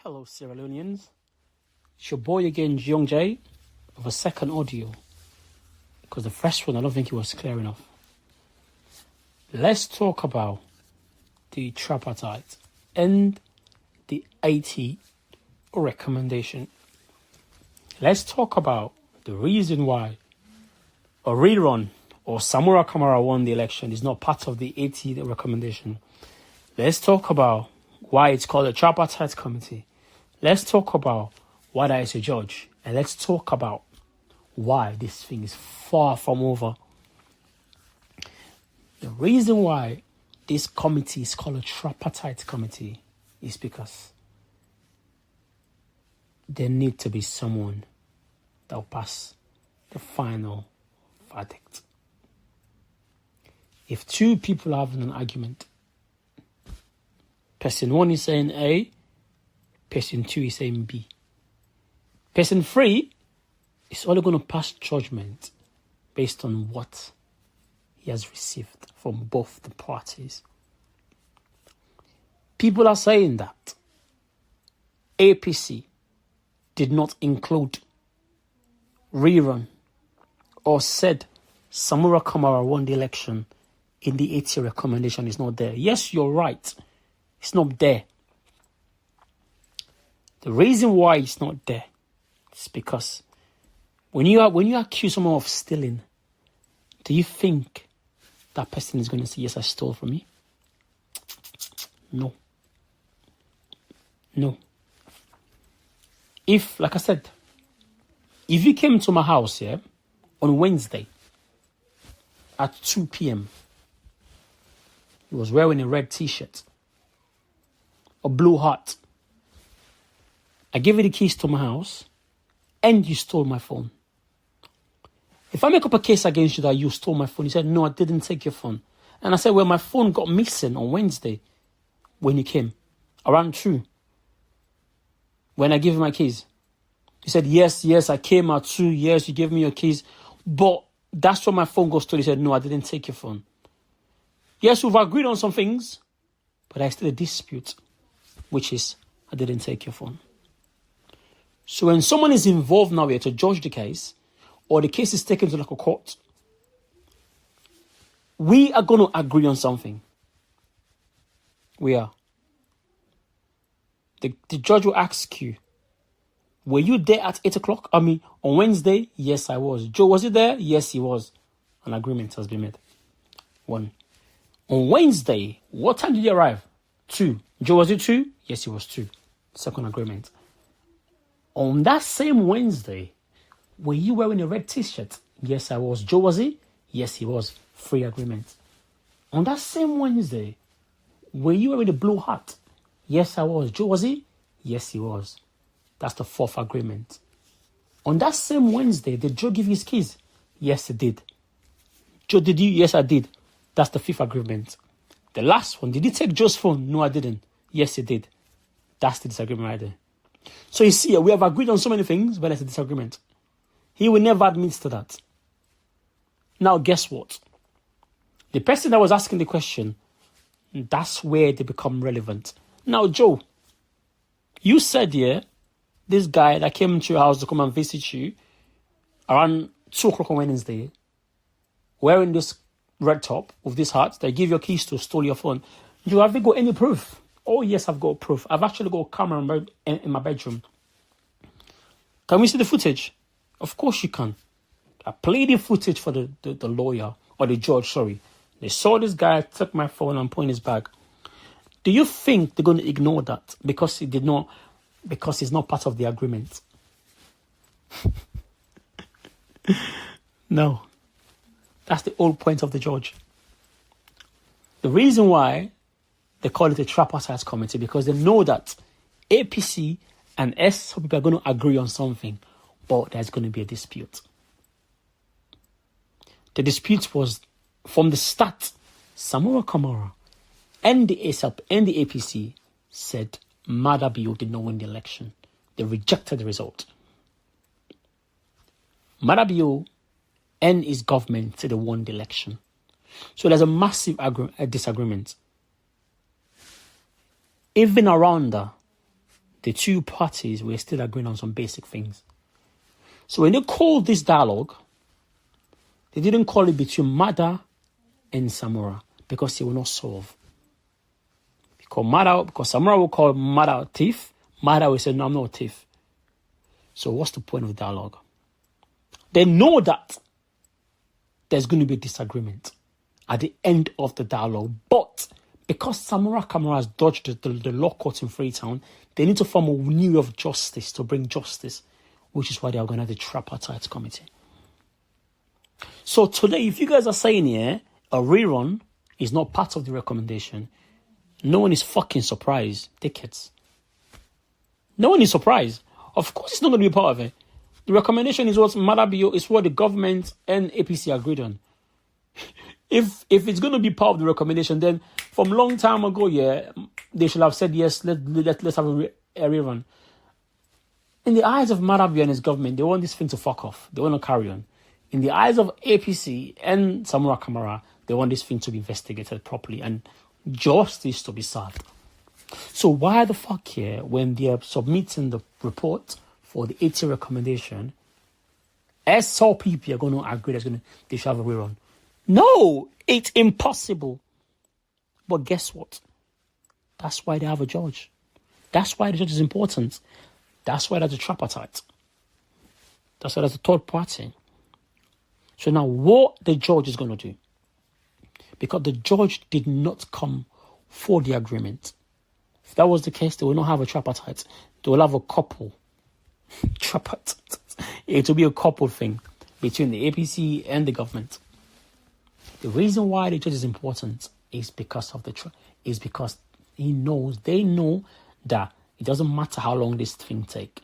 Hello, Sierra Leoneans. It's your boy again, Young J, of a second audio. Because the first one, I don't think it was clear enough. Let's talk about the Tripartite and the 80 recommendation. Let's talk about the reason why a rerun or Samura Kamara won the election is not part of the 80 recommendation. Let's talk about why it's called a Tripartite committee. Let's talk about why there is a judge. And let's talk about why this thing is far from over. The reason why this committee is called a Tripartite committee is because there need to be someone that will pass the final verdict. If two people are having an argument, person one is saying A, person two is saying B. Person three is only going to pass judgment based on what he has received from both the parties. People are saying that APC did not include rerun or said Samura Kamara won the election in the 80 recommendation is not there. Yes, you're right. It's not there. The reason why it's not there is because when you accuse someone of stealing, do you think that person is going to say, yes, I stole from you? No. If, like I said, if you came to my house here on Wednesday at 2 p.m., he was wearing a red t-shirt, a blue hat. I gave you the keys to my house and you stole my phone. If I make up a case against you that you stole my phone, you said, no, I didn't take your phone. And I said, well, my phone got missing on Wednesday when you came, around 2, when I gave you my keys. You said, yes, I came at 2, yes, you gave me your keys, but that's when my phone got stolen. You said, no, I didn't take your phone. Yes, we've agreed on some things, but there's still a dispute, which is, I didn't take your phone. So when someone is involved now here to judge the case, or the case is taken to like a court, we are going to agree on something. We are. The judge will ask you, were you there at 8 o'clock? On Wednesday? Yes, I was. Joe, was he there? Yes, he was. An agreement has been made. 1. On Wednesday, what time did you arrive? 2. Joe, was it 2? Yes, it was 2. Second agreement. On that same Wednesday, were you wearing a red t-shirt? Yes, I was. Joe, was he? Yes, he was. 3 agreement. On that same Wednesday, were you wearing a blue hat? Yes, I was. Joe, was he? Yes, he was. That's the 4th agreement. On that same Wednesday, did Joe give you his keys? Yes, he did. Joe, did you? Yes, I did. That's the 5th agreement. The last one, did he take Joe's phone? No, I didn't. Yes, he did. That's the disagreement right there. So you see, we have agreed on so many things, but there's a disagreement. He will never admit to that. Now, guess what? The person that was asking the question, that's where they become relevant. Now, Joe, you said, this guy that came to your house to come and visit you around 2 o'clock on Wednesday, wearing this red top with this hat, they give your keys to, stole your phone. You have you got any proof? Oh, yes, I've got proof. I've actually got a camera in my bedroom. Can we see the footage? Of course you can. I played the footage for the lawyer, or the judge, sorry. They saw this guy, took my phone and put in his bag. Do you think they're going to ignore that because it's not part of the agreement? No. That's the whole point of the judge. The reason why they call it a Tripartite committee, because they know that APC and S people are going to agree on something, but there's going to be a dispute. The dispute was from the start. Samura Kamara and the ASAP and the APC said Madabio did not win the election. They rejected the result. Madabio and his government said they won the election. So there's a massive disagreement. Even around the two parties were still agreeing on some basic things. So when they called this dialogue, they didn't call it between Mada and Samura because they will not solve. Because Samura will call Mada a thief, Mada will say, no, I'm not a thief. So what's the point of dialogue? They know that there's going to be a disagreement at the end of the dialogue. But because Kamara'S dodged the law court in Freetown, they need to form a new way of justice to bring justice, which is why they are going to have the Tripartite Committee. So today, if you guys are saying here, a rerun is not part of the recommendation, no one is fucking surprised, dickheads. No one is surprised. Of course it's not going to be part of it. The recommendation is what Madabio is what the government and APC agreed on. If it's going to be part of the recommendation, then from long time ago, they should have said yes. Let's have a rerun. In the eyes of Madabio and his government, they want this thing to fuck off. They want to carry on. In the eyes of APC and Samura Kamara, they want this thing to be investigated properly and justice to be served. So why the fuck here, when they are submitting the report for the 80 recommendation, SLPP are going to agree they should have a rerun? No, it's impossible. But guess what? That's why they have a judge. That's why the judge is important. That's why there's a tripartite. That's why there's a third party. So now what the judge is going to do, because the judge did not come for the agreement. If that was the case, they will not have a tripartite. They will have a couple. Tripartite. It will be a couple thing between the APC and the government. The reason why the judge is important is because of because they know that it doesn't matter how long this thing take.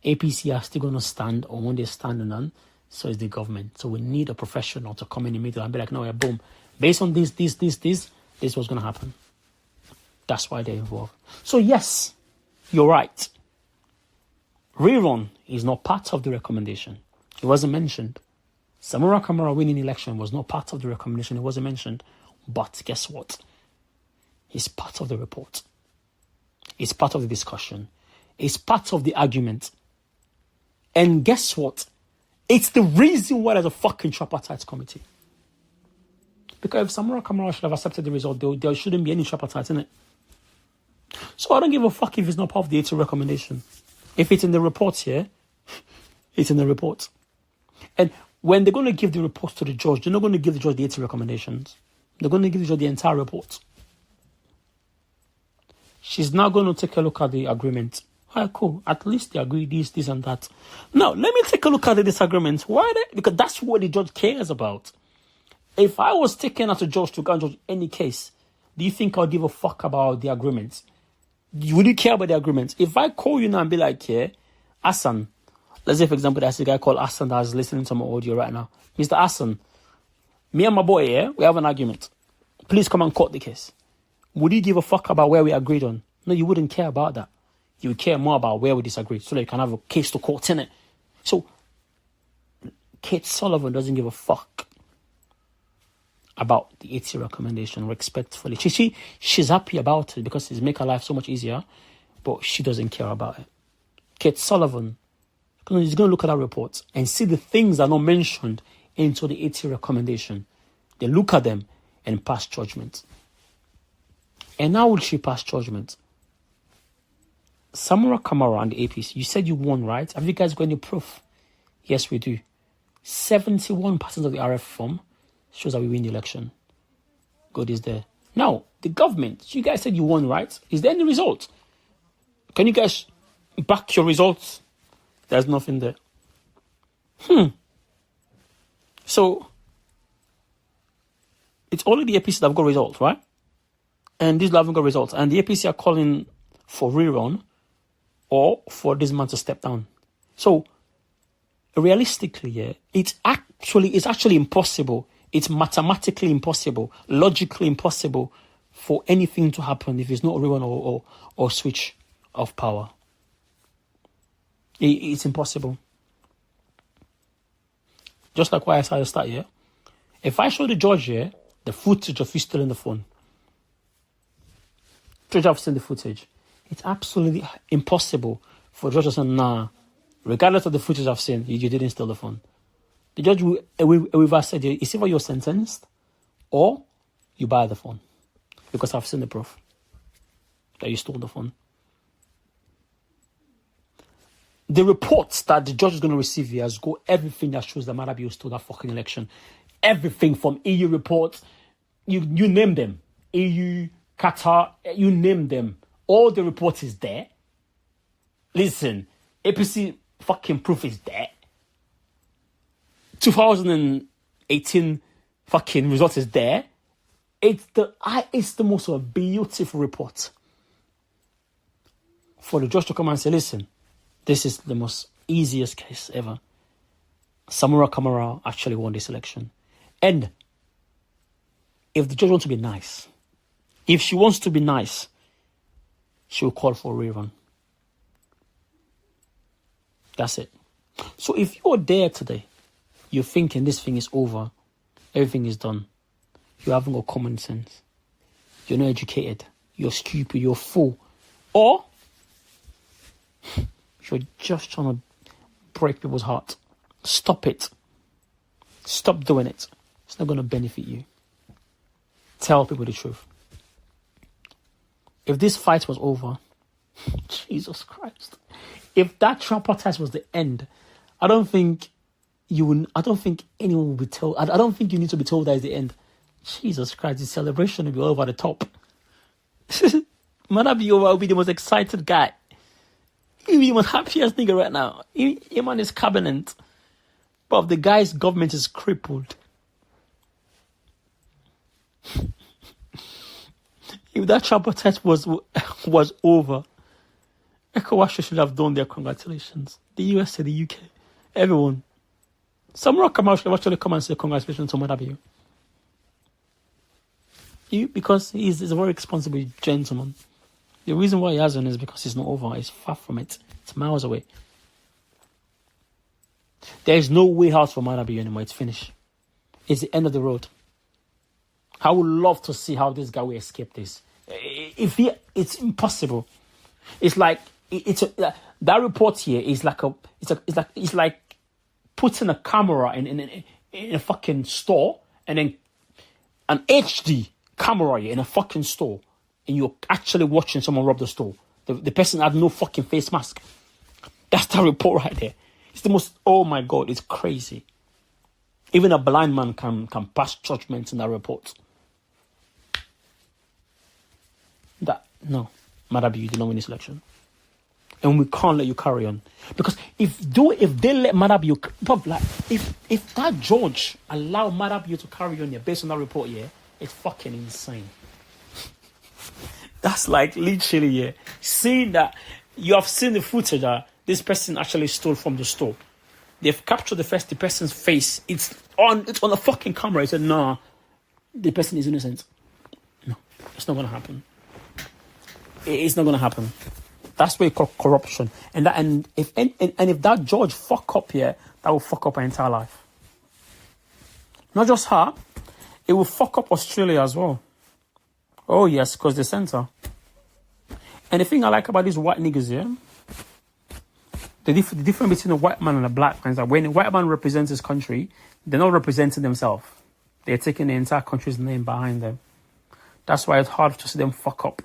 APC are still going to stand on what they're standing on, so is the government. So we need a professional to come in the middle and be like, no, yeah, boom. Based on this was going to happen. That's why they're involved. So yes, you're right. Rerun is not part of the recommendation. It wasn't mentioned. Samura Kamara winning election was not part of the recommendation. It wasn't mentioned. But guess what? It's part of the report. It's part of the discussion. It's part of the argument. And guess what? It's the reason why there's a fucking tripartite committee. Because if Samura Kamara should have accepted the result, there shouldn't be any tripartite in it. So I don't give a fuck if it's not part of the 80 recommendation. If it's in the report here, it's in the report. And when they're going to give the report to the judge, they're not going to give the judge the 80 recommendations. They're going to give the judge the entire report. She's now going to take a look at the agreement. All right, cool. At least they agree this, and that. Now, let me take a look at the disagreement. Why? Because that's what the judge cares about. If I was taken as a judge to go and judge any case, do you think I'll give a fuck about the agreement? Would you care about the agreement? If I call you now and be like, yeah, Hassan, let's say, for example, there's a guy called Hassan that's listening to my audio right now. Mr. Hassan, me and my boy here, we have an argument. Please come and court the case. Would you give a fuck about where we agreed on? No, you wouldn't care about that. You would care more about where we disagree so that you can have a case to court in it. So, Kate Sullivan doesn't give a fuck about the 80 recommendation respectfully. She's happy about it because it's make her life so much easier, but she doesn't care about it. Kate Sullivan is going to look at that report and see the things that are not mentioned into the 80 recommendation. They look at them and pass judgment. And how will she pass judgment? Samura Kamara and the APC, you said you won, right? Have you guys got any proof? Yes, we do. 71% of the RF form shows that we win the election. God is there. Now, the government, you guys said you won, right? Is there any result? Can you guys back your results? There's nothing there. So, it's only the APC that have got results, right? And these haven't got results. And the APC are calling for rerun or for this man to step down. So, realistically, it's actually impossible. It's mathematically impossible, logically impossible for anything to happen if it's not a rerun or switch of power. It's impossible. Just like why I started to start here. If I show the judge here the footage of you still in the phone, judge have seen the footage. It's absolutely impossible for the judge to say, nah, regardless of the footage I've seen, you didn't steal the phone. The judge will either say, it's either you're sentenced or you buy the phone. Because I've seen the proof that you stole the phone. The reports that the judge is going to receive here has got everything that shows that Marabio stole that fucking election. Everything from EU reports, you name them. EU, Qatar, you name them. All the reports is there. Listen, APC fucking proof is there. 2018 fucking result is there. It's the most beautiful report. For the judge to come and say, listen, this is the most easiest case ever. Samura Kamara actually won this election. And if the judge wants to be nice, if she wants to be nice, she will call for a rerun. That's it. So if you're there today, you're thinking this thing is over, everything is done, you haven't got common sense, you're not educated, you're stupid, you're a fool, or you're just trying to break people's heart, stop it. Stop doing it. It's not going to benefit you. Tell people the truth. If this fight was over, Jesus Christ, if that tripartite was the end, I don't think anyone will be told. I don't think you need to be told that is the end. Jesus Christ, the celebration will be all over the top. Manabi will be the most excited guy. He'll be the most happiest nigga right now. Him and his cabinet. But the guy's government is crippled. If that tripartite was over, ECOWAS should have done their congratulations. The US and the UK. Everyone. Samura Kamara should actually come and say congratulations to Madabi. Because he's a very responsible gentleman. The reason why he hasn't is because it's not over. It's far from it. It's miles away. There is no way out for Madabi anymore. It's finished. It's the end of the road. I would love to see how this guy will escape this. It's impossible. It's like that report here is like it's like putting a camera in a fucking store and then an HD camera here in a fucking store and you're actually watching someone rob the store. The person had no fucking face mask. That's the report right there. It's the most. Oh my God! It's crazy. Even a blind man can pass judgment in that report. Madabi, you did not win this election. And we can't let you carry on. Because if they let Madabi, if that judge allow Madabi to carry on here based on that report here, it's fucking insane. That's like literally seeing that you have seen the footage that this person actually stole from the store. They've captured the person's face. It's on a fucking camera. He said, nah, the person is innocent. No, it's not going to happen. It's not going to happen. That's what you call corruption. And if that judge fuck up here, that will fuck up her entire life. Not just her, it will fuck up Australia as well. Oh yes, because the center. And the thing I like about these white niggas here, the difference between a white man and a black man is that when a white man represents his country, they're not representing themselves. They're taking the entire country's name behind them. That's why it's hard to see them fuck up.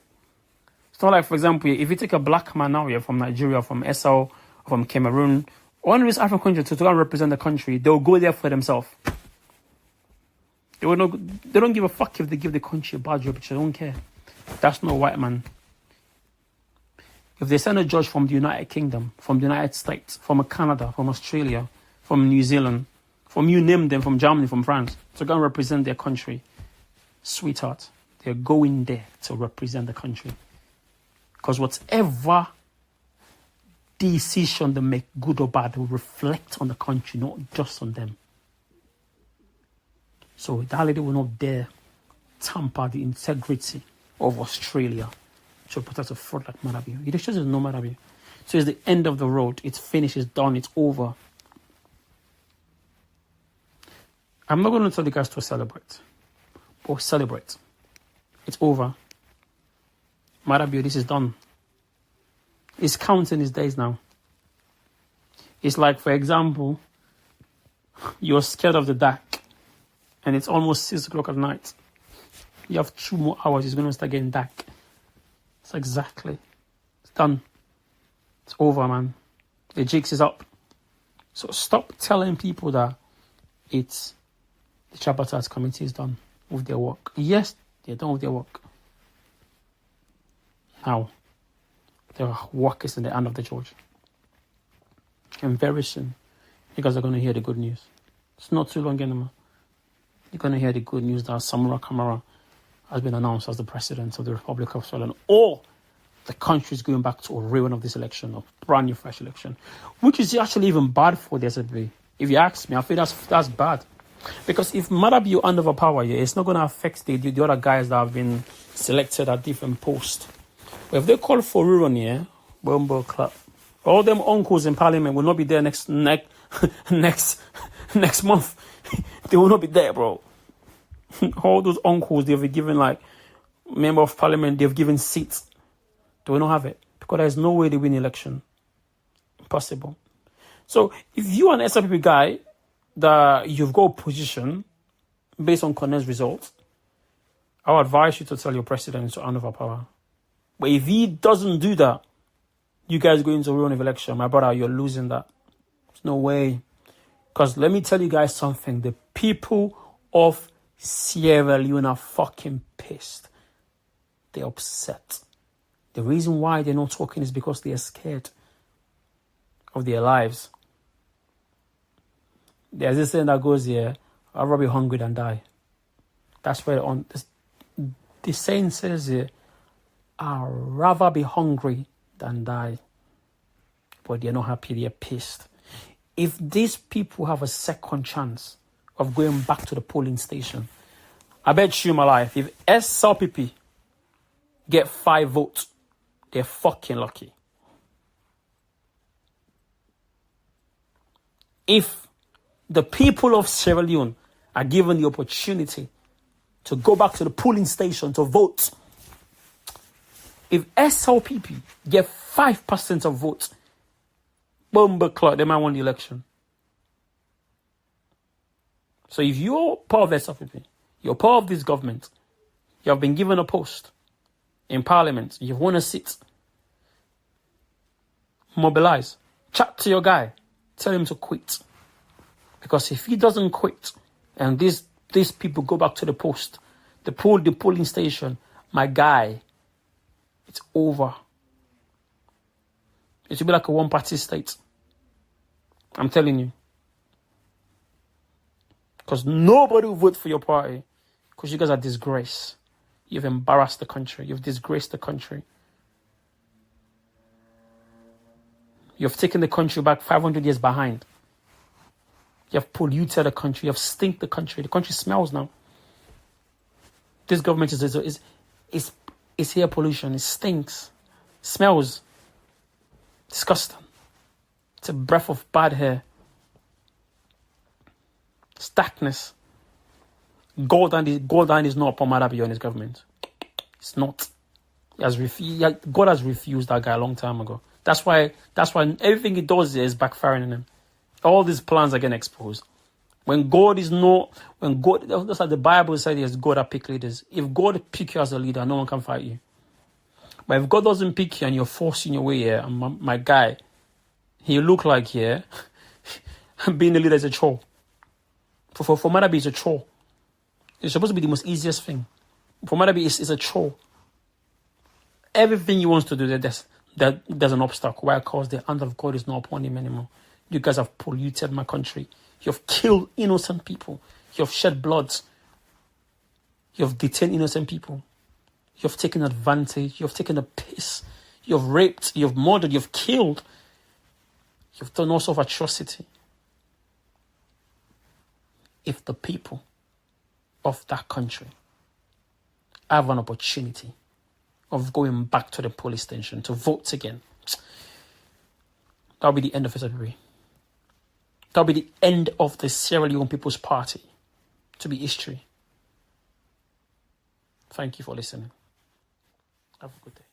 It's not like, for example, if you take a black man now here from Nigeria, from SL, from Cameroon, one of these African countries to go and represent the country, they'll go there for themselves. They don't give a fuck if they give the country a bad reputation. They don't care. That's not a white man. If they send a judge from the United Kingdom, from the United States, from Canada, from Australia, from New Zealand, from you name them, from Germany, from France, to go and represent their country, sweetheart, they're going there to represent the country. Because whatever decision they make, good or bad, will reflect on the country, not just on them. So that lady will not dare tamper the integrity of Australia to protect a fraud like Madabi. It just is no Madabi. So it's the end of the road. It's finished. It's done. It's over. I'm not going to tell the guys to celebrate. But celebrate. It's over. Madabi, this is done. He's counting his days now. It's like, for example, you're scared of the dark and it's almost 6 o'clock at night. You have 2 more hours, it's going to start getting dark. It's exactly. It's done. It's over, man. The jigs is up. So stop telling people that it's the Tripartite committee is done with their work. Yes, they're done with their work. Now, their work is in the hand of the judge. And very soon, you guys are going to hear the good news. It's not too long anymore. You're going to hear the good news that Samura Kamara has been announced as the president of the Republic of Sierra Leone. Or the country is going back to a real one of this election, a brand new fresh election, which is actually even bad for the SFB. If you ask me, I feel that's bad. Because if Madabi you hand over power, yeah, it's not going to affect the other guys that have been selected at different posts. But if they call for rerun, yeah, bumble clap. All them uncles in parliament will not be there next month. They will not be there, bro. All those uncles they've given, like, member of parliament, they've given seats. They will not have it. Because there's no way they win the election. Impossible. So, if you are an SLP guy, that you've got a position based on Connect's results, I would advise you to tell your president to hand over power. But if he doesn't do that, you guys go into a rerun of election, my brother, you're losing that. There's no way. Because let me tell you guys something. The people of Sierra Leone are fucking pissed. They're upset. The reason why they're not talking is because they're scared of their lives. There's this saying that goes here, I'd rather be hungry than die. That's where the saying says here, I'd rather be hungry than die. But they're not happy, they're pissed. If these people have a second chance of going back to the polling station, I bet you my life, if SLPP get 5 votes, they're fucking lucky. If the people of Sierra Leone are given the opportunity to go back to the polling station to vote, if SLPP get 5% of votes, bomba clock, they might win the election. So if you're part of SLPP, you're part of this government, you have been given a post in parliament, you've won a seat, mobilize, chat to your guy, tell him to quit. Because if he doesn't quit and these people go back to the post, the polling station, my guy, it's over. It will be like a one-party state. I'm telling you. Because nobody will vote for your party. Because you guys are disgrace. You've embarrassed the country. You've disgraced the country. You've taken the country back 500 years behind. You have polluted the country. You have stinked the country. The country smells now. This government is air pollution. It stinks. It smells disgusting. It's a breath of bad hair. It's darkness. God is not upon Madabi on his government. It's not. God has refused that guy a long time ago. That's why everything he does is backfiring on him. All these plans are getting exposed. That's like the Bible said, yes, God that pick leaders. If God pick you as a leader, no one can fight you. But if God doesn't pick you and you're forcing your way here, and my guy, he look like here, being a leader is a chore. For Madabi, it's a chore. It's supposed to be the most easiest thing. For Madabi, it's a chore. Everything he wants to do, there's an obstacle. Why? Because the hand of God is not upon him anymore. You guys have polluted my country. You have killed innocent people. You have shed blood. You have detained innocent people. You have taken advantage. You have taken a piss. You have raped. You have murdered. You have killed. You have done all sorts of atrocity. If the people of that country have an opportunity of going back to the police station to vote again, that'll be the end of February. That'll be the end of the Sierra Leone People's Party to be history. Thank you for listening. Have a good day.